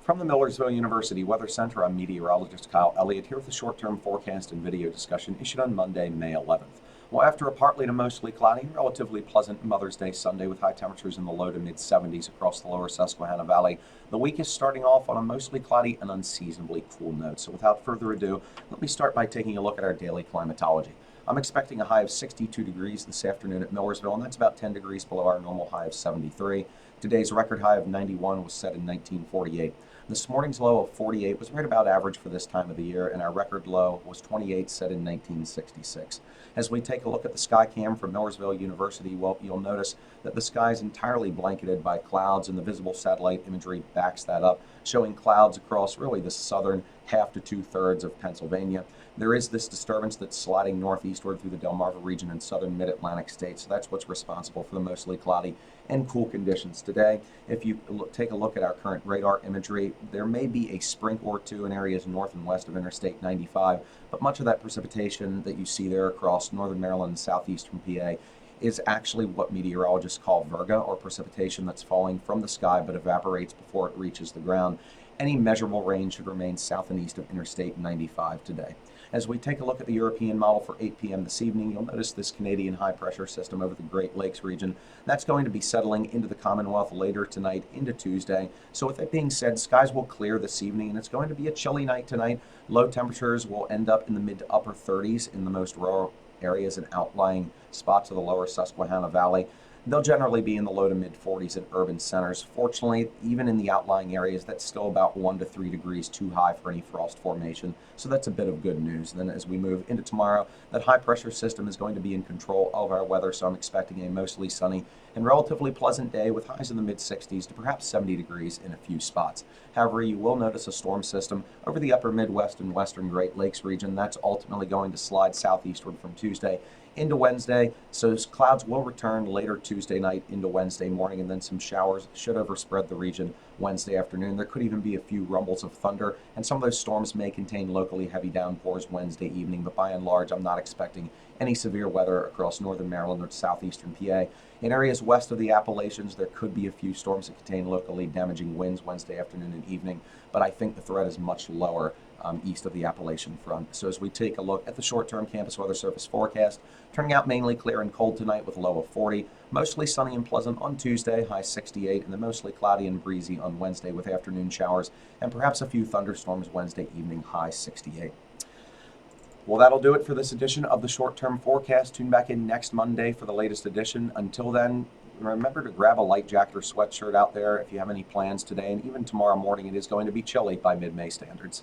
From the Millersville University Weather Center, I'm meteorologist Kyle Elliott here with the short-term forecast and video discussion issued on Monday, May 11th. Well, after a partly to mostly cloudy and relatively pleasant Mother's Day Sunday with high temperatures in the low to mid-70s across the lower Susquehanna Valley, the week is starting off on a mostly cloudy and unseasonably cool note. So without further ado, let me start by taking a look at our daily climatology. I'm expecting a high of 62 degrees this afternoon at Millersville, and that's about 10 degrees below our normal high of 73. Today's record high of 91 was set in 1948. This morning's low of 48 was right about average for this time of the year, and our record low was 28 set in 1966. As we take a look at the sky cam from Millersville University, well, you'll notice that the sky is entirely blanketed by clouds, and the visible satellite imagery backs that up, showing clouds across really the southern half to two-thirds of Pennsylvania. There is this disturbance that's sliding northeastward through the Delmarva region and southern mid-Atlantic states, so that's what's responsible for the mostly cloudy and cool conditions today. If you take a look at our current radar imagery, there may be a sprinkle or two in areas north and west of Interstate 95, but much of that precipitation that you see there across northern Maryland and southeastern PA is actually what meteorologists call virga, or precipitation that's falling from the sky but evaporates before it reaches the ground. Any measurable rain should remain south and east of Interstate 95 today. As we take a look at the European model for 8 p.m. this evening, you'll notice this Canadian high-pressure system over the Great Lakes region. That's going to be settling into the Commonwealth later tonight into Tuesday. So with that being said, skies will clear this evening, and it's going to be a chilly night tonight. Low temperatures will end up in the mid to upper 30s in the most rural areas and outlying spots of the lower Susquehanna Valley. They'll generally be in the low to mid 40s in urban centers. Fortunately, even in the outlying areas, that's still about 1 to 3 degrees too high for any frost formation. So that's a bit of good news. And then as we move into tomorrow, that high pressure system is going to be in control of our weather. So I'm expecting a mostly sunny and relatively pleasant day with highs in the mid 60s to perhaps 70 degrees in a few spots. However, you will notice a storm system over the upper Midwest and western Great Lakes region. That's ultimately going to slide southeastward from Tuesday into Wednesday, so clouds will return later Tuesday night into Wednesday morning, and then some showers should overspread the region Wednesday afternoon. There could even be a few rumbles of thunder, and some of those storms may contain locally heavy downpours Wednesday evening, but by and large, I'm not expecting any severe weather across northern Maryland or southeastern PA. In areas west of the Appalachians, there could be a few storms that contain locally damaging winds Wednesday afternoon and evening, but I think the threat is much lower east of the Appalachian front. So as we take a look at the short-term campus weather service forecast, turning out mainly clear and cold tonight with a low of 40, mostly sunny and pleasant on Tuesday, high 68, and then mostly cloudy and breezy on Wednesday with afternoon showers and perhaps a few thunderstorms Wednesday evening, high 68. Well, that'll do it for this edition of the short-term forecast. Tune back in next Monday for the latest edition. Until then, remember to grab a light jacket or sweatshirt out there if you have any plans today, and even tomorrow morning it is going to be chilly by mid-May standards.